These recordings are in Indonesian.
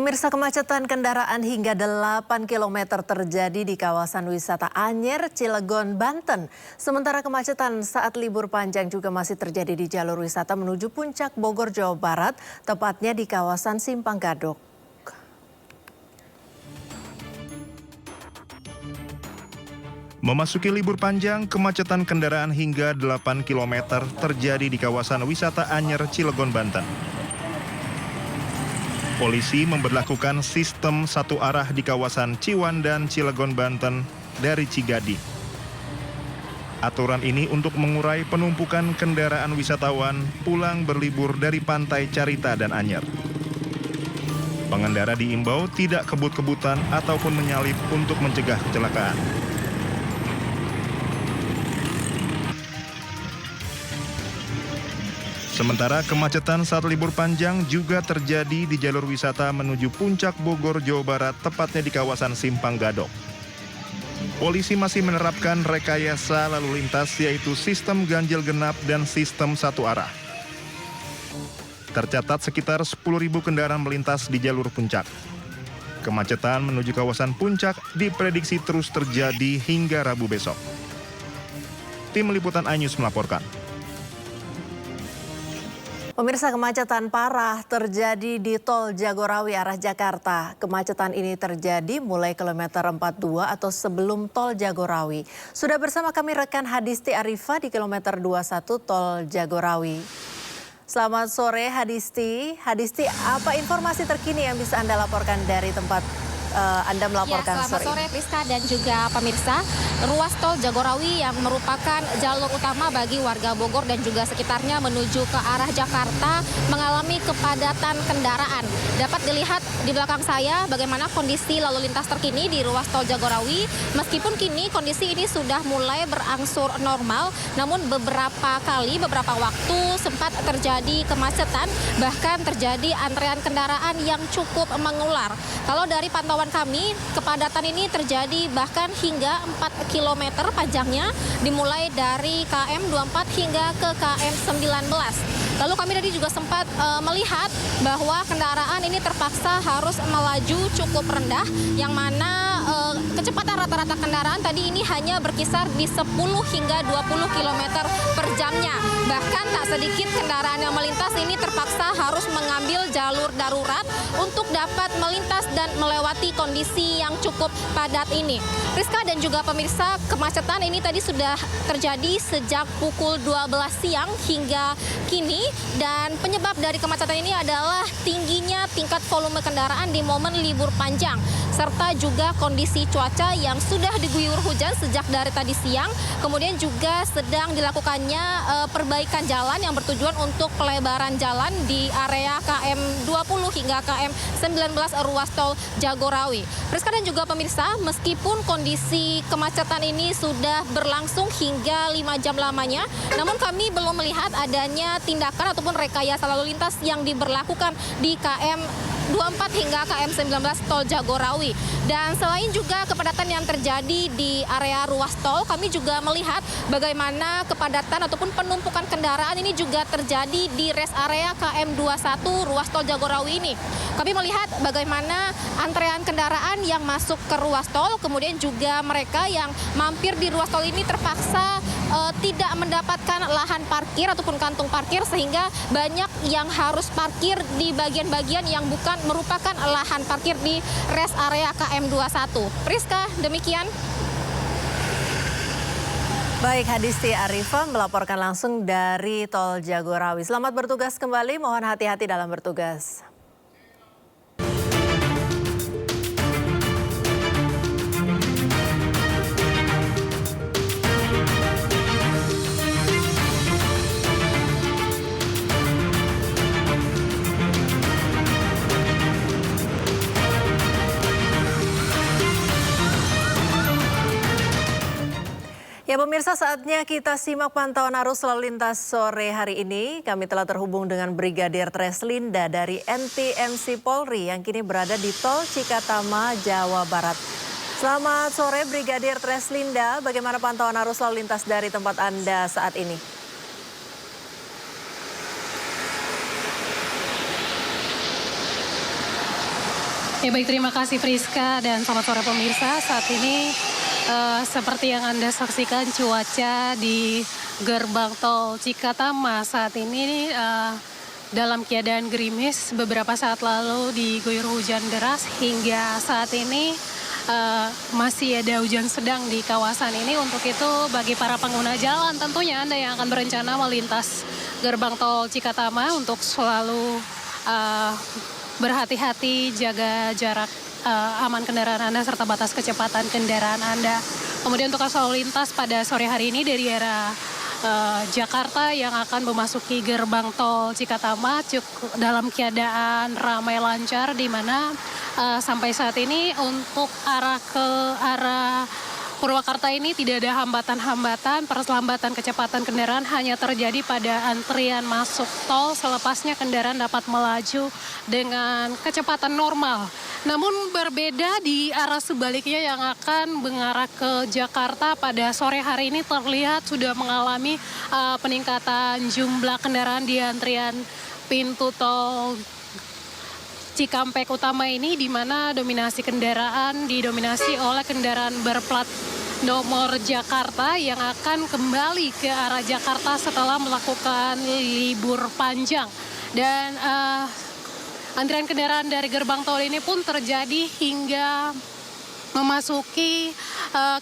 Pemirsa, kemacetan kendaraan hingga 8 km terjadi di kawasan wisata Anyer, Cilegon, Banten. Sementara kemacetan saat libur panjang juga masih terjadi di jalur wisata menuju Puncak Bogor, Jawa Barat, tepatnya di kawasan Simpang Gadok. Memasuki libur panjang, kemacetan kendaraan hingga 8 km terjadi di kawasan wisata Anyer, Cilegon, Banten. Polisi memberlakukan sistem satu arah di kawasan Ciwandan, Cilegon, Banten dari Cigadi. Aturan ini untuk mengurai penumpukan kendaraan wisatawan pulang berlibur dari Pantai Carita dan Anyer. Pengendara diimbau tidak kebut-kebutan ataupun menyalip untuk mencegah kecelakaan. Sementara kemacetan saat libur panjang juga terjadi di jalur wisata menuju Puncak Bogor, Jawa Barat, tepatnya di kawasan Simpang Gadok. Polisi masih menerapkan rekayasa lalu lintas yaitu sistem ganjil genap dan sistem satu arah. Tercatat sekitar 10.000 kendaraan melintas di jalur puncak. Kemacetan menuju kawasan puncak diprediksi terus terjadi hingga Rabu besok. Tim Liputan iNews melaporkan. Pemirsa, kemacetan parah terjadi di Tol Jagorawi arah Jakarta. Kemacetan ini terjadi mulai kilometer 42 atau sebelum Tol Jagorawi. Sudah bersama kami rekan Hadisti Arifa di kilometer 21 Tol Jagorawi. Selamat sore Hadisti. Hadisti, apa informasi terkini yang bisa Anda laporkan dari tempat Anda melaporkan selamat sore Priska dan juga pemirsa. Ruas tol Jagorawi yang merupakan jalur utama bagi warga Bogor dan juga sekitarnya menuju ke arah Jakarta mengalami kepadatan kendaraan. Dapat dilihat di belakang saya bagaimana kondisi lalu lintas terkini di ruas tol Jagorawi. Meskipun kini kondisi ini sudah mulai berangsur normal, namun beberapa waktu sempat terjadi kemacetan, bahkan terjadi antrean kendaraan yang cukup mengular. Kalau dari pantauan kami, kepadatan ini terjadi bahkan hingga 4 km panjangnya, dimulai dari KM 24 hingga ke KM 19. Lalu kami tadi juga sempat melihat bahwa kendaraan ini terpaksa harus melaju cukup rendah, yang mana kecepatan rata-rata kendaraan tadi ini hanya berkisar di 10 hingga 20 km per jamnya. Bahkan tak sedikit kendaraan yang melintas ini terpaksa harus mengambil jalur darurat untuk dapat melintas dan melewati kondisi yang cukup padat ini. Rizka dan juga pemirsa, kemacetan ini tadi sudah terjadi sejak pukul 12 siang hingga kini, dan penyebab dari kemacetan ini adalah tingginya tingkat volume kendaraan di momen libur panjang, serta juga kondisi cuaca yang sudah diguyur hujan sejak dari tadi siang. Kemudian juga sedang dilakukannya perbaikan jalan yang bertujuan untuk pelebaran jalan di area KM 20 hingga KM 19 ruas tol Jagorawi. Rizka dan juga pemirsa, meskipun kondisi kemacetan ini sudah berlangsung hingga 5 jam lamanya, namun kami belum melihat adanya tindakan ataupun rekayasa lalu lintas yang diberlakukan di KM 24 hingga KM 19 Tol Jagorawi. Dan selain juga kepadatan yang terjadi di area ruas tol, kami juga melihat bagaimana kepadatan ataupun penumpukan kendaraan ini juga terjadi di rest area KM 21 ruas tol Jagorawi ini. Kami melihat bagaimana antrean kendaraan yang masuk ke ruas tol, kemudian juga mereka yang mampir di ruas tol ini terpaksa tidak mendapatkan lahan parkir ataupun kantung parkir, sehingga banyak yang harus parkir di bagian-bagian yang bukan merupakan lahan parkir di rest area KM 21. Priska, demikian. Baik, Hadisti Arifa melaporkan langsung dari Tol Jagorawi. Selamat bertugas kembali, mohon hati-hati dalam bertugas. Ya pemirsa, saatnya kita simak pantauan arus lalu lintas sore hari ini. Kami telah terhubung dengan Brigadir Treslinda dari NTMC Polri yang kini berada di Tol Cikatama, Jawa Barat. Selamat sore Brigadir Treslinda, bagaimana pantauan arus lalu lintas dari tempat Anda saat ini? Ya baik, terima kasih Friska dan selamat sore pemirsa. Saat ini seperti yang Anda saksikan cuaca di gerbang tol Cikatama saat ini dalam keadaan gerimis. Beberapa saat lalu diguyur hujan deras hingga saat ini masih ada hujan sedang di kawasan ini. Untuk itu bagi para pengguna jalan tentunya Anda yang akan berencana melintas gerbang tol Cikatama untuk selalu berhati-hati, jaga jarak aman kendaraan Anda serta batas kecepatan kendaraan Anda. Kemudian untuk arus lalu lintas pada sore hari ini dari arah Jakarta yang akan memasuki gerbang tol Cikatama cukup dalam keadaan ramai lancar, di mana sampai saat ini untuk arah Purwakarta ini tidak ada hambatan-hambatan. Perlambatan kecepatan kendaraan hanya terjadi pada antrian masuk tol, selepasnya kendaraan dapat melaju dengan kecepatan normal. Namun berbeda di arah sebaliknya yang akan mengarah ke Jakarta pada sore hari ini terlihat sudah mengalami peningkatan jumlah kendaraan di antrian pintu tol Cikampek Utama ini, di mana dominasi kendaraan didominasi oleh kendaraan berplat nomor Jakarta yang akan kembali ke arah Jakarta setelah melakukan libur panjang. Dan antrian kendaraan dari gerbang tol ini pun terjadi hingga memasuki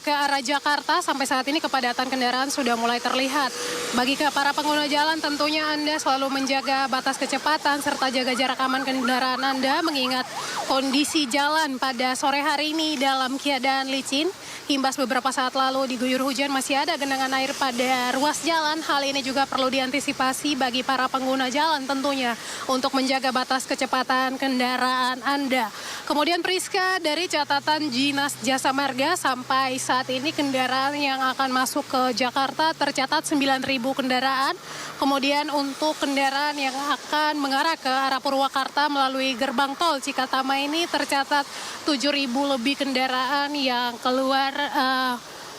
ke arah Jakarta. Sampai saat ini kepadatan kendaraan sudah mulai terlihat. Bagi para pengguna jalan tentunya Anda selalu menjaga batas kecepatan serta jaga jarak aman kendaraan Anda, mengingat kondisi jalan pada sore hari ini dalam keadaan licin. Imbas beberapa saat lalu diguyur hujan, masih ada genangan air pada ruas jalan. Hal ini juga perlu diantisipasi bagi para pengguna jalan tentunya untuk menjaga batas kecepatan kendaraan Anda. Kemudian Priska, dari catatan Dinas Jasa Marga sampai saat ini kendaraan yang akan masuk ke Jakarta tercatat 9.000 kendaraan. Kemudian untuk kendaraan yang akan mengarah ke arah Purwakarta melalui gerbang tol Cikatama ini tercatat 7.000 lebih kendaraan yang keluar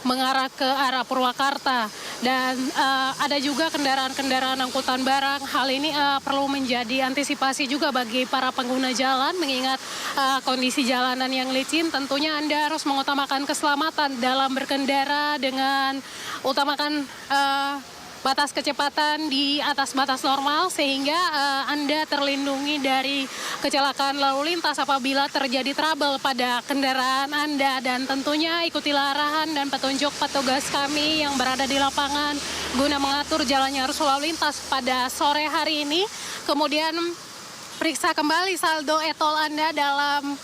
mengarah ke arah Purwakarta. Dan ada juga kendaraan-kendaraan angkutan barang. Hal ini perlu menjadi antisipasi juga bagi para pengguna jalan, mengingat kondisi jalanan yang licin. Tentunya Anda harus mengutamakan keselamatan dalam berkendara dengan utamakan batas kecepatan di atas batas normal, sehingga Anda terlindungi dari kecelakaan lalu lintas apabila terjadi trouble pada kendaraan Anda. Dan tentunya ikutilah arahan dan petunjuk petugas kami yang berada di lapangan guna mengatur jalannya arus lalu lintas pada sore hari ini. Kemudian periksa kembali saldo e-tol Anda dalam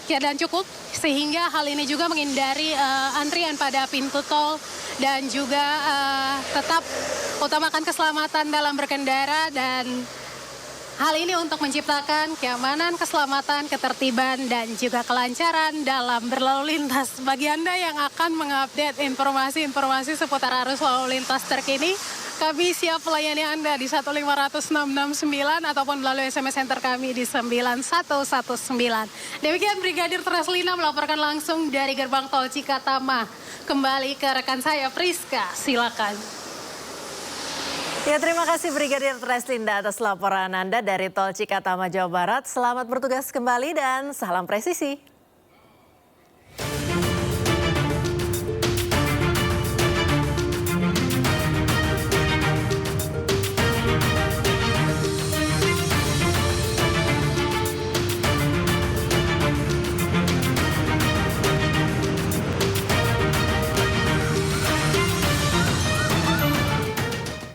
keadaan cukup, sehingga hal ini juga menghindari antrian pada pintu tol. Dan juga tetap utamakan keselamatan dalam berkendara, dan hal ini untuk menciptakan keamanan, keselamatan, ketertiban, dan juga kelancaran dalam berlalu lintas. Bagi Anda yang akan mengupdate informasi-informasi seputar arus lalu lintas terkini, kami siap melayani Anda di 1500669 ataupun melalui SMS center kami di 9119. Demikian Brigadir Treslina melaporkan langsung dari gerbang tol Cikatama. Kembali ke rekan saya Priska, silakan. Ya, terima kasih Brigadir Treslinda atas laporan Anda dari tol Cikatama, Jawa Barat. Selamat bertugas kembali dan salam presisi.